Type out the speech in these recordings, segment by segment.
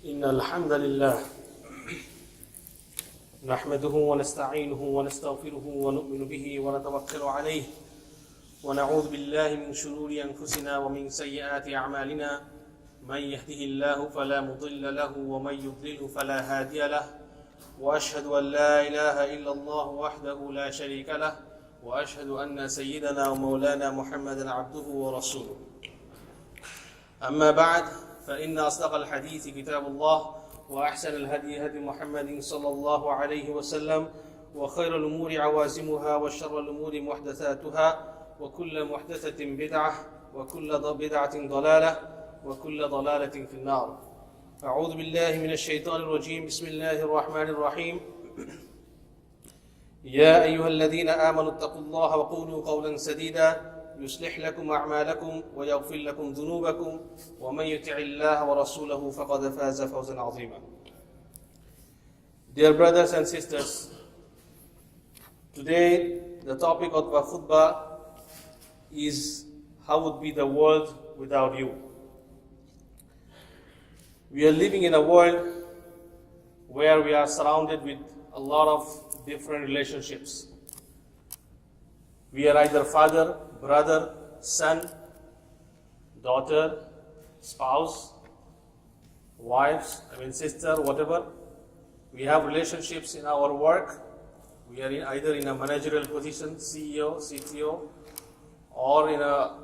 إن الحمد لله نحمده ونستعينه ونستغفره ونؤمن به ونتوكل عليه ونعوذ بالله من شرور أنفسنا ومن سيئات أعمالنا من يهده الله فلا مضل له ومن يضلل فلا هادي له وأشهد أن لا إله إلا الله وحده لا شريك له وأشهد أن سيدنا ومولانا محمدا عبده ورسوله أما بعد فإن أصدق الحديث كتاب الله وأحسن الهدي هدي محمد صلى الله عليه وسلم وخير الأمور عوازمها وشر الأمور محدثاتها وكل محدثة بدعة وكل بدعة ضلالة وكل ضلالة في النار. أعوذ بالله من الشيطان الرجيم. بسم الله الرحمن الرحيم. يا أيها الذين آمنوا اتقوا الله وقولوا قولا سديدا يصلح لكم أعمالكم ويغفر لكم ذنوبكم ومن يطع الله ورسوله فقد فاز فوزا عظيما. Dear brothers and sisters, today the topic of our khutbah is how would be the world without you. We are living in a world where we are surrounded with a lot of different relationships. We are either father, brother, son, daughter, spouse, wives, sister, whatever. We have relationships in our work. We are either in a managerial position, CEO, CTO, or in a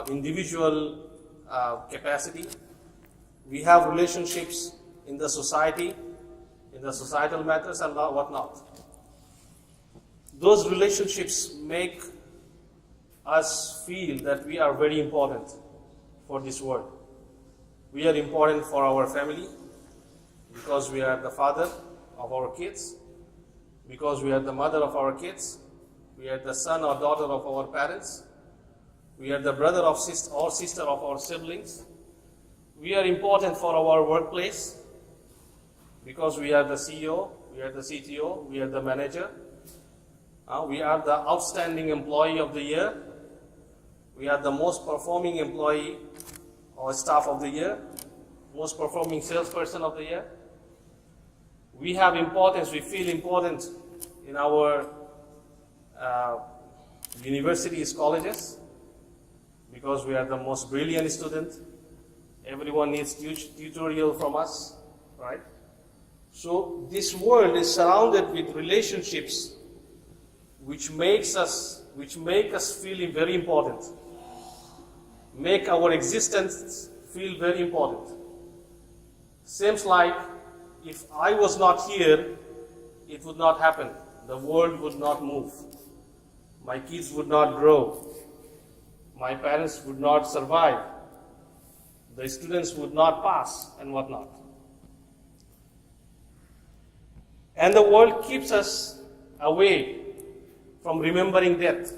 individual capacity. We have relationships in the society, in the societal matters and whatnot. Those relationships make us feel that we are very important for this world. We are important for our family because we are the father of our kids, because we are the mother of our kids, we are the son or daughter of our parents, we are the brother or sister of our siblings. We are important for our workplace because we are the CEO, we are the CTO, we are the manager. We are the outstanding employee of the year. We are the most performing employee or staff of the year, most performing salesperson of the year. We have importance, we feel important in our universities, colleges, because we are the most brilliant student. Everyone needs tutorial from us, right? So this world is surrounded with relationships which make us feel very important, make our existence feel very important. Seems like if I was not here, it would not happen. The world would not move. My kids would not grow. My parents would not survive. The students would not pass and whatnot. And the world keeps us away from remembering death.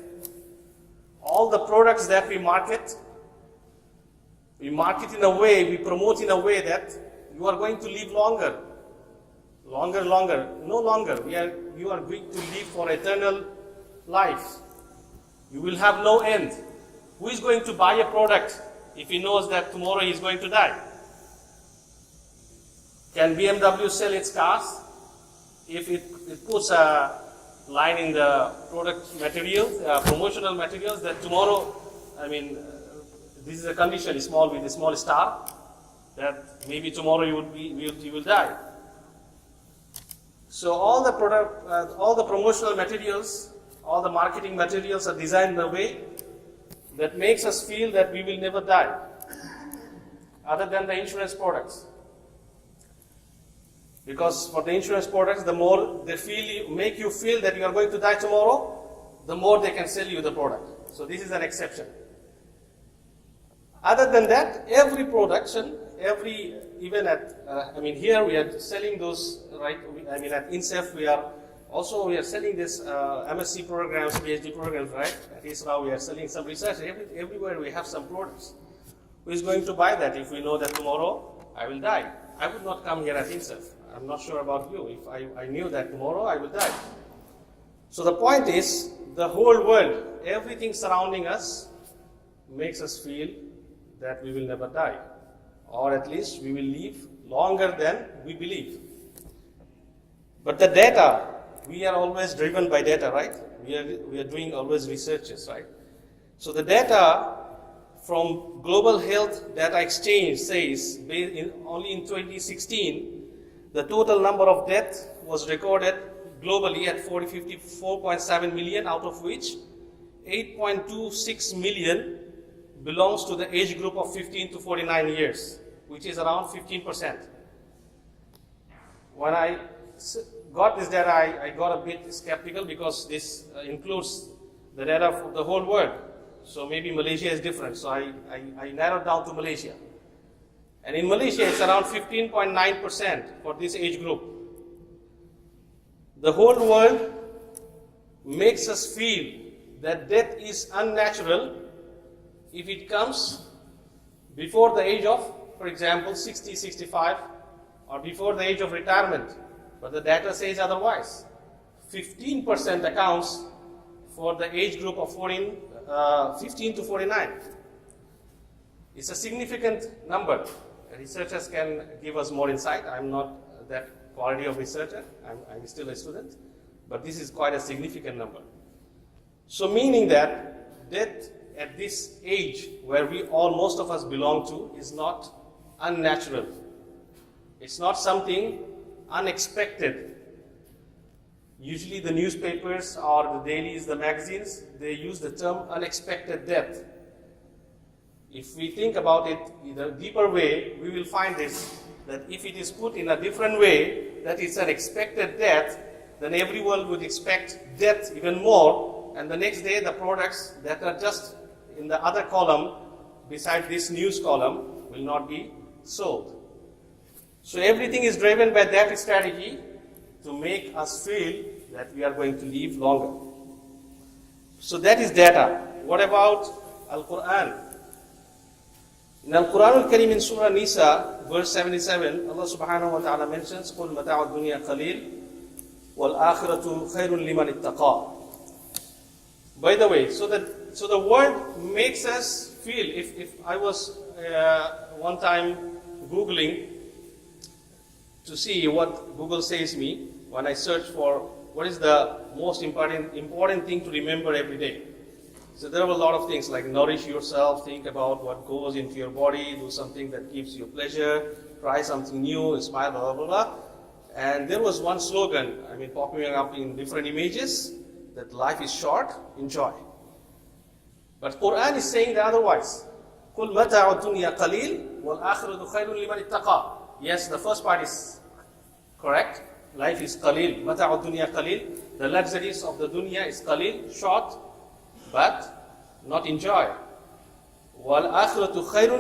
All the products that we market in a way, we promote in a way that you are going to live longer. No longer. You are going to live for eternal life. You will have no end. Who is going to buy a product if he knows that tomorrow he is going to die? Can BMW sell its cars if it puts a line in the product materials, promotional materials, that tomorrow, this is a condition, with a small star, that maybe tomorrow you will die. So all the promotional materials, all the marketing materials are designed in a way that makes us feel that we will never die, other than the insurance products. Because for the insurance products, the more they make you feel that you are going to die tomorrow, the more they can sell you the product. So this is an exception. Other than that, every production, even at, here we are selling those, right? At INCEIF we are selling this MSc programs, PhD programs, right? At ISRA we are selling some research. Everywhere we have some products. Who is going to buy that if we know that tomorrow I will die? I would not come here at INCEIF. I'm not sure about you. If I knew that tomorrow I will die. So the point is, the whole world, everything surrounding us makes us feel that we will never die. or at least we will live longer than we believe. But the data, we are always driven by data, right? We are doing always researches, right? So the data from Global Health Data Exchange says only in 2016, the total number of deaths was recorded globally at 54.7 million, out of which 8.26 million belongs to the age group of 15 to 49 years, which is around 15%. When I got this data, I got a bit skeptical because this includes the data for the whole world. So maybe Malaysia is different. So I narrowed down to Malaysia. And in Malaysia, it's around 15.9% for this age group. The whole world makes us feel that death is unnatural if it comes before the age of, for example, 60, 65, or before the age of retirement. But the data says otherwise. 15% accounts for the age group of 15 to 49. It's a significant number. Researchers can give us more insight. I'm not that quality of researcher. I'm still a student. But this is quite a significant number. So meaning that death at this age where most of us belong to is not unnatural. It's not something unexpected. Usually the newspapers or the dailies, the magazines, they use the term unexpected death. If we think about it in a deeper way, we will find this, that if it is put in a different way, that it's an expected death, then everyone would expect death even more, and the next day the products that are just in the other column, beside this news column, will not be sold. So everything is driven by that strategy to make us feel that we are going to live longer. So that is data. What about Al-Quran? In Al-Quran Al-Karim in Surah Nisa, verse 77, Allah subhanahu wa ta'ala mentions, قُلْ مَتَاعُ الدُّنْيَا قَلِيلٌ وَالْآخِرَةُ خَيْرٌ لِمَنِ اتَّقَى. By the way, so the word makes us feel, if I was one time Googling to see what Google says me when I search for what is the most important thing to remember every day. So there are a lot of things like nourish yourself, think about what goes into your body, do something that gives you pleasure, try something new, smile, blah, blah, blah. And there was one slogan, popping up in different images, that life is short, enjoy. But Quran is saying the otherwise. قُلْ مَتَاعُ الدُّنْيَا قَلِيلٌ وَالْآخِرَةُ خَيْرٌ لِمَنِ اتَّقَى. Yes, the first part is correct. Life is qalil. مَتَاعُ الدُّنْيَا قَلِيلٌ. The luxuries of the dunya is qalil, short, but not enjoy. وَالْآخِرَةُ خَيْرٌ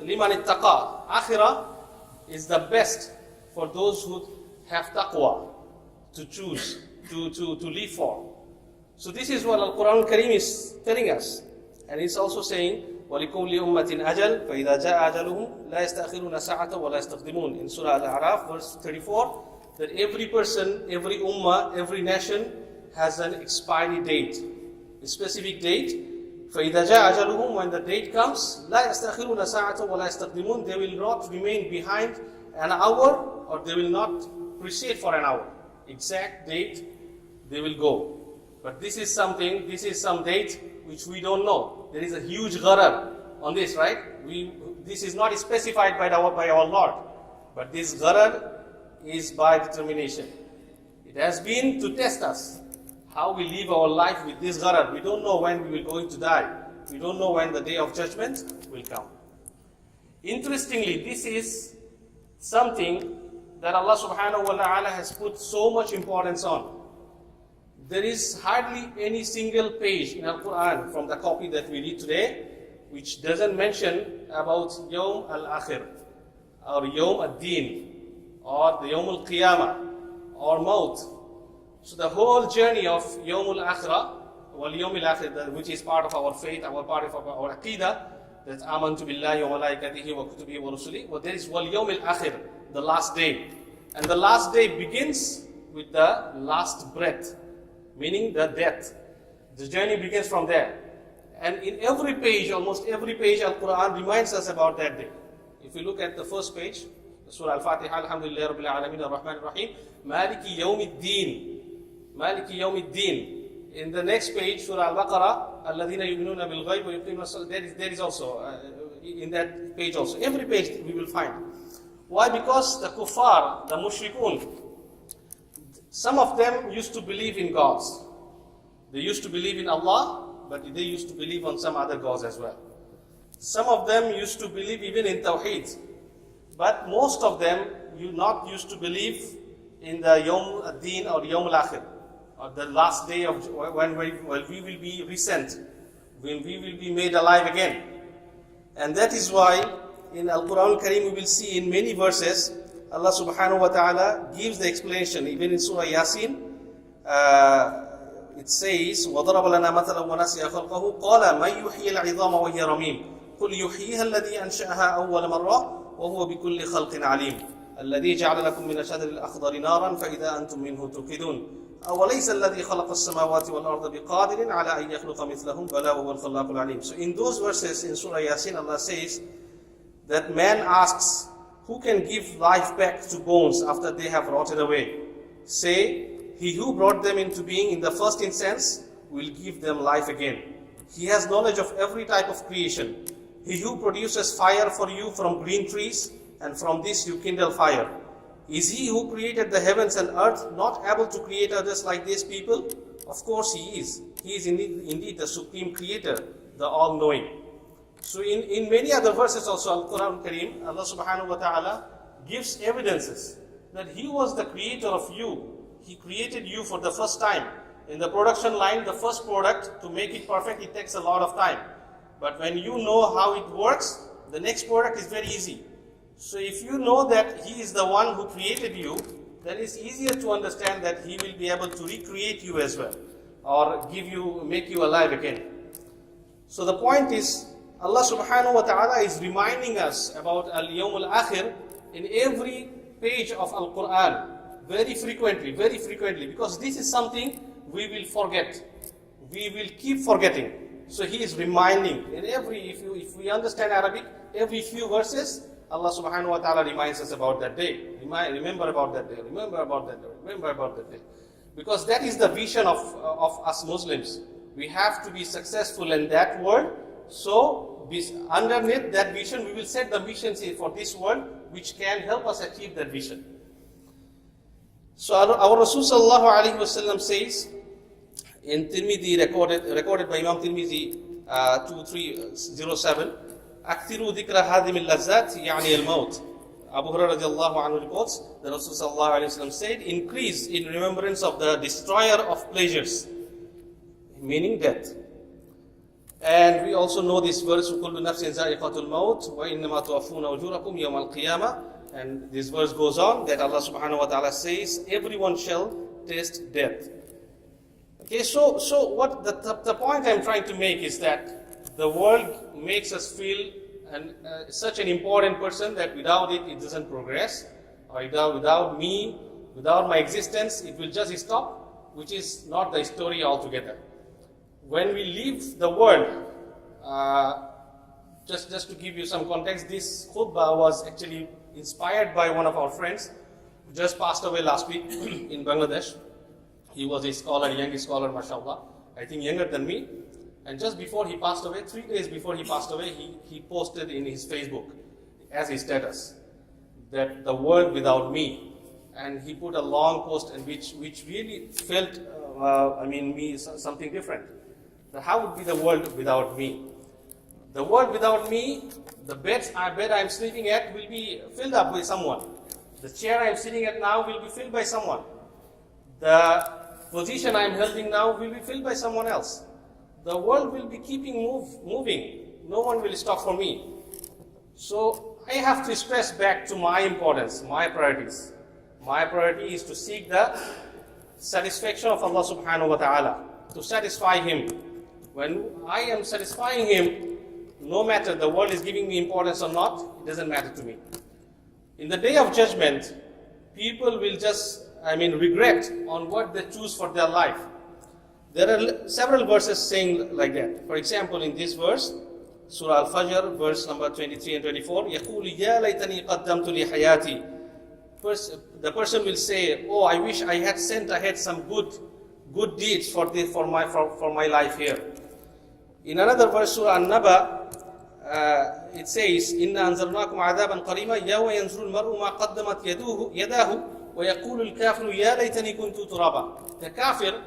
لِمَنِ اتَّقَى. Akhirah is the best for those who have taqwa, to choose, to live for. So this is what Al-Quran Al-Karim is telling us. And it's also saying, وَلِكُلِّ أُمَّةٍ أَجَلٌ فَإِذَا جَاءَ أَجَلُهُمْ لَا يَسْتَأْخِرُونَ سَاعَةً وَلَا يَسْتَقْدِمُونَ. In Surah Al-A'raf, verse 34, that every person, every ummah, every nation has an expiry date, a specific date. فَإِذَا جَاءَ أَجَلُهُمْ. When the date comes, لَا يَسْتَأْخِرُونَ سَاعَةً وَلَا يَسْتَقْدِمُونَ. They will not remain behind an hour, or they will not precede for an hour. Exact date, they will go. But this is some date which we don't know. There is a huge gharar on this, right? This is not specified by our Lord. But this gharar is by determination. It has been to test us, how we live our life with this gharar. We don't know when we will going to die. We don't know when the day of judgment will come. Interestingly, this is something that Allah subhanahu wa ta'ala has put so much importance on. There is hardly any single page in Al-Quran from the copy that we read today which doesn't mention about Yawm al-Akhir, or Yawm al-Din, or the Yawm al-Qiyamah, or Maut. So the whole journey of Yawm al-Akhirah, wal Yawm al-Akhir, which is part of our faith, part of our Aqidah, that amantu billahi wa malaikatihi wa kutubihi wa rusuli. Well, there is wal Yawm al-Akhir, the last day. And the last day begins with the last breath, meaning the death. The journey begins from there. And in every page, almost every page, Al-Quran reminds us about that day. If you look at the first page, Surah Al-Fatiha, Alhamdulillah Rabbil Alameen Ar-Rahman Ar-Rahim, Maliki Yawmiddin. Maliki Yawmiddin. In the next page, Surah Al-Baqarah, Alladhina yu'minuna bil ghayb wa yuqimuna as-salat. There is also, in that page also. Every page we will find. Why? Because the kuffar, the mushrikun, some of them used to believe in gods. They used to believe in Allah, but they used to believe on some other gods as well. Some of them used to believe even in Tawheed. But most of them not used to believe in the Yawm ad-Din or Yawm al-Akhir, or the last day of when we will be resent, when we will be made alive again. And that is why in Al-Quran al-Karim we will see in many verses Allah subhanahu wa ta'ala gives the explanation. Even in Surah Yasin it says وَضَرَبَ لَنَا مَثَلًا وَنَسِيَ خَلْقَهُ قَالَ مَنْ يُحْيِي الْعِظَامَ وَهِيَ رَمِيمٌ قُلْ يُحْيِيهَا الَّذِي أَنْشَأَهَا أَوَّلَ مَرَّةٍ وَهُوَ بِكُلِّ خَلْقٍ عَلِيمٌ الَّذِي جَعَلَ لَكُم مِّنَ الشَّجَرِ الْأَخْضَرِ نَارًا فَإِذَا أَنْتُم مِّنْهُ تُوقِدُونَ أَوَلَيْسَ الَّذِي خَلَقَ السَّمَاوَاتِ وَالْأَرْضَ بِقَادِرٍ عَلَىٰ أَن يَخْلُقَ مِثْلَهُم بَلَىٰ وَهُوَ الْخَلَّاقُ الْعَلِيمُ. So in those verses in Surah Yasin, Allah says that man asks, who can give life back to bones after they have rotted away? Say, he who brought them into being in the first instance will give them life again. He has knowledge of every type of creation. He who produces fire for you from green trees, and from this you kindle fire. Is he who created the heavens and earth not able to create others like these people? Of course he is. He is indeed the supreme creator, the all-knowing. So in many other verses also, Al-Quran Kareem, Allah subhanahu wa ta'ala gives evidences that He was the creator of you. He created you for the first time. In the production line, the first product, to make it perfect, it takes a lot of time. But when you know how it works, the next product is very easy. So if you know that He is the one who created you, then it's easier to understand that He will be able to recreate you as well, or make you alive again. So the point is, Allah subhanahu wa ta'ala is reminding us about Al-Yawm Al-Akhir in every page of Al-Quran, very frequently, because this is something we will forget. We will keep forgetting. So He is reminding, in if we understand Arabic, every few verses, Allah subhanahu wa ta'ala reminds us about that day. Remember about that day, remember about that day, remember about that day. Because that is the vision of us Muslims. We have to be successful in that world. So underneath that vision, we will set the missions for this world, which can help us achieve that vision. So our Rasul sallallahu alaihi wasallam says in Tirmidhi, recorded by Imam Tirmidhi 2307, "Akthiru dhikra hadim al-lazzat yani al-maut." Abu Hurairah radiallahu anhu reports that Rasul sallallahu alaihi wasallam said, "Increase in remembrance of the destroyer of pleasures," meaning death. And we also know this verse, كُلُّ نَفْسٍ زَائِقَةُ الْمَوْتِ وَإِنَّمَا تُوَفُّونَ أُجُورَكُمْ يَوْمَ الْقِيَامَةِ. And this verse goes on that Allah subhanahu wa ta'ala says, everyone shall taste death. Okay, so what the point I'm trying to make is that the world makes us feel such an important person that without it doesn't progress, or without me, without my existence, it will just stop, which is not the story altogether. When we leave the world, just to give you some context, this khutbah was actually inspired by one of our friends who just passed away last week in Bangladesh. He was a scholar, young scholar, mashallah, I think younger than me. And just before he passed away, 3 days before he passed away, he posted in his Facebook as his status that the world without me. And he put a long post in which really felt, me something different. How would be the world without me? The world without me, the bed I'm sleeping at will be filled up by someone. The chair I'm sitting at now will be filled by someone. The position I'm holding now will be filled by someone else. The world will be keeping moving. No one will stop for me. So I have to stress back to my importance, my priorities. My priority is to seek the satisfaction of Allah subhanahu wa ta'ala, to satisfy Him. When I am satisfying Him, no matter the world is giving me importance or not, it doesn't matter to me. In the day of judgment, people will just, regret on what they choose for their life. There are several verses saying like that. For example, in this verse, Surah Al-Fajr, verse number 23 and 24. يَقُولُ يَا لَيْتَنِي قَدَّمْتُ لِحَيَاتِي. First, the person will say, oh, I wish I had sent ahead some good deeds for my life here. In another verse, Surah An-Naba, it says, إِنَّا أَنزَلْنَاكُمْ عَذَابًا قَرِيبًا يَوْمَ يَنْظُرُ الْمَرْءُ مَا قَدَّمَتْ يَدَاهُ وَيَقُولُ الْكَافِرُ يَا لَيْتَنِي كُنْتُ تُرَابًا. The kafir,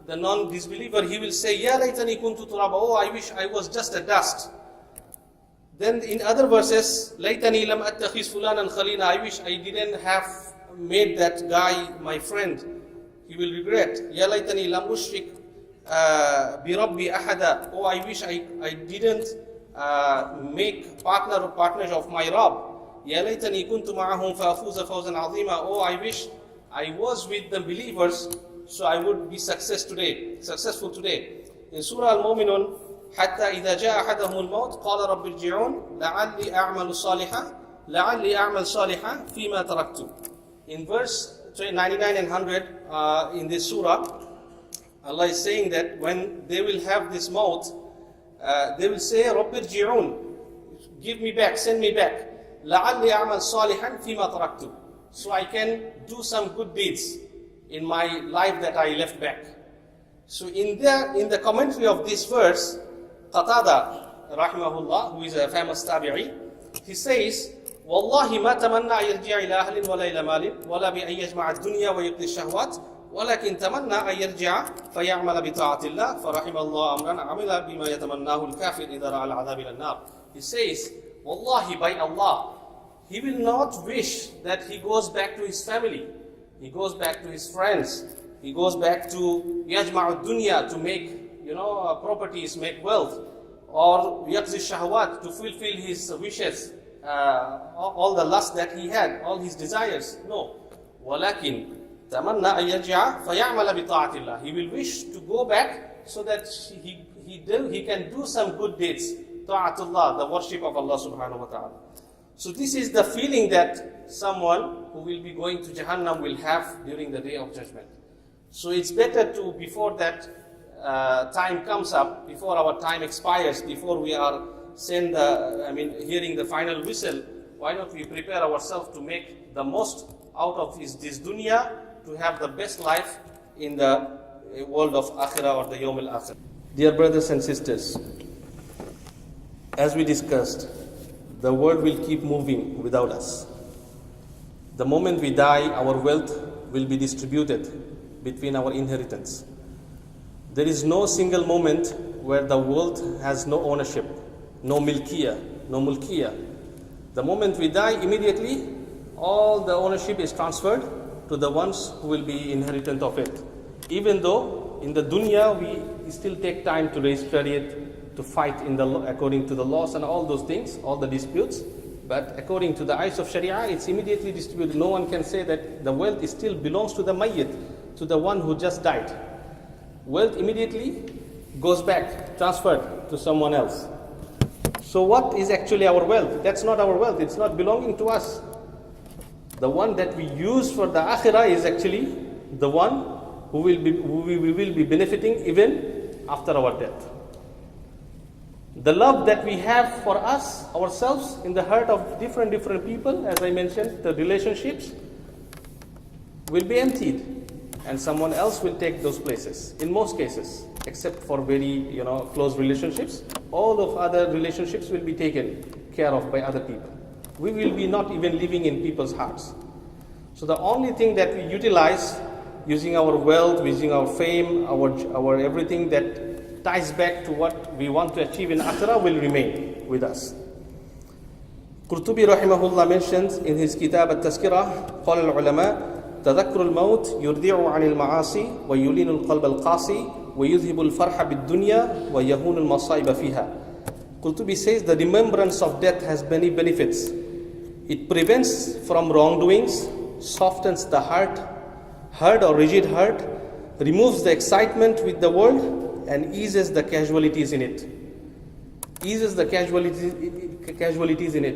the non-disbeliever, he will say, يَا لَيْتَنِي كُنْتُ تُرَابًا. Oh, I wish I was just a dust. Then in other verses, لَيْتَنِي لَمْ أَتَّخِذْ فُلَانًا خَلِيلًا. I wish I didn't have made that guy my friend. He will regret. يَا لَيْتَنِي لَمْ أُشْرِكْ بِرَبِّي أَحَدًا. Oh, I wish I didn't make partners of my Rabb. يَا لَيْتَنِي كُنْتُ مَعَهُمْ فَأَفُوزَ فَوْزًا عَظِيمًا. Oh, I wish I was with the believers, so I would be successful today. In Surah Al-Mu'minun, حتى إذا جاء أحدهم الموت قال رب ارجعون لعلي أعمل صالحا فيما تركت. In verse 99 and 100 in this surah, Allah is saying that when they will have this maut, they will say, رب ارجعون, give me back, send me back. لعلي أعمل صالحا فيما تركت. So I can do some good deeds in my life that I left back. So in the commentary of this verse, Qatada, rahimahullah, who is a famous tabi'i, he says, والله ما تمنى يرجع إلى أهل ولا إلى مال ولا بأن يجمع الدنيا ويقضي الشهوات ولكن تمنى أن يرجع فيعمل بطاعة الله فرحم الله أمرا عمل بما يتمناه الكافر إذا رأى العذاب إلى النار. He says, Wallahi, by Allah, he will not wish that he goes back to his family, he goes back to his friends, he goes back to يجمع الدنيا, to make properties, make wealth, or يقضي الشهوات, to fulfill his wishes, all the lust that he had, all his desires. No. ولكن تمنى أن يرجع فيعمل بطاعة الله. He will wish to go back so that he can do some good deeds. Ta'atullah, the worship of Allah subhanahu wa ta'ala. So this is the feeling that someone who will be going to Jahannam will have during the day of judgment. So it's better to, before that time comes up, before our time expires, before we are hearing the final whistle, why not we prepare ourselves to make the most out of this dunya, to have the best life in the world of Akhirah or the Yawm al-Akhir. Dear brothers and sisters, as we discussed, the world will keep moving without us. The moment we die, our wealth will be distributed between our inheritance. There is no single moment where the world has no ownership, no mulkiyah. The moment we die, immediately all the ownership is transferred to the ones who will be inheritant of it. Even though in the dunya we still take time to raise chariot, to fight according to the laws and all those things, all the disputes, but according to the eyes of Sharia, it's immediately distributed. No one can say that the wealth still belongs to the mayyit, to the one who just died. Wealth immediately goes back, transferred to someone else. So what is actually our wealth? That's not our wealth. It's not belonging to us. The one that we use for the akhirah is actually the one who we will be benefiting even after our death. The love that we have for us, ourselves, in the heart of different people, as I mentioned, the relationships will be emptied, and someone else will take those places. In most cases, except for very close relationships, all of other relationships will be taken care of by other people. We will be not even living in people's hearts. So the only thing that we utilize, using our wealth, using our fame, our everything that ties back to what we want to achieve in akhirah, will remain with us. Qurtubi rahimahullah mentions in his kitab at-Tazkirah, قال العلماء تذكر الموت يردع عن المعاصي ويلين القلب القاسي ويذهب الفرح بالدنيا ويهون المصائب فيها. Qurtubi says the remembrance of death has many benefits. It prevents from wrongdoings, softens the heart or rigid heart, removes the excitement with the world, and eases the casualties in it.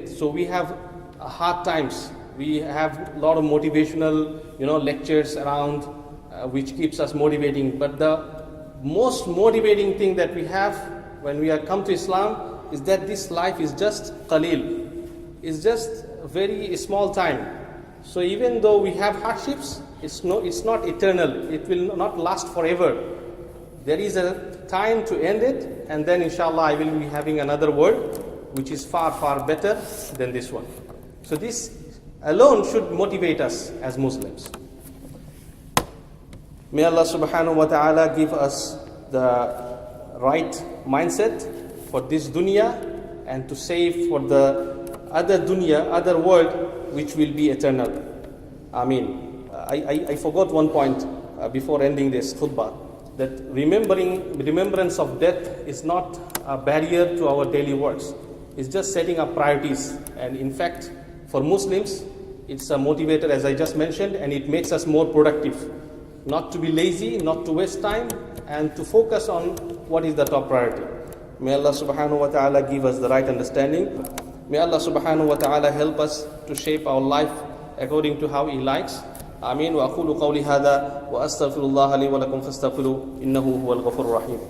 So we have hard times. We have a lot of motivational, lectures around, which keeps us motivating. But the most motivating thing that we have when we come to Islam is that this life is just qalil, it's just a very small time. So even though we have hardships, it's not eternal, it will not last forever. There is a time to end it, and then inshallah I will be having another world which is far, far better than this one. So this alone should motivate us as Muslims. May Allah subhanahu wa ta'ala give us the right mindset for this dunya and to save for the other dunya, other world which will be eternal. Ameen. I forgot one point before ending this khutbah, that remembrance of death is not a barrier to our daily works. It's just setting up priorities, and in fact for Muslims it's a motivator, as I just mentioned, and it makes us more productive. Not to be lazy, not to waste time, and to focus on what is the top priority. May Allah subhanahu wa ta'ala give us the right understanding. May Allah subhanahu wa ta'ala help us to shape our life according to how He likes. Ameen. Wa aqulu qawli hadha wa astaghfirullah li wa lakum fastaghfiruhu innahu huwal ghafurur rahim.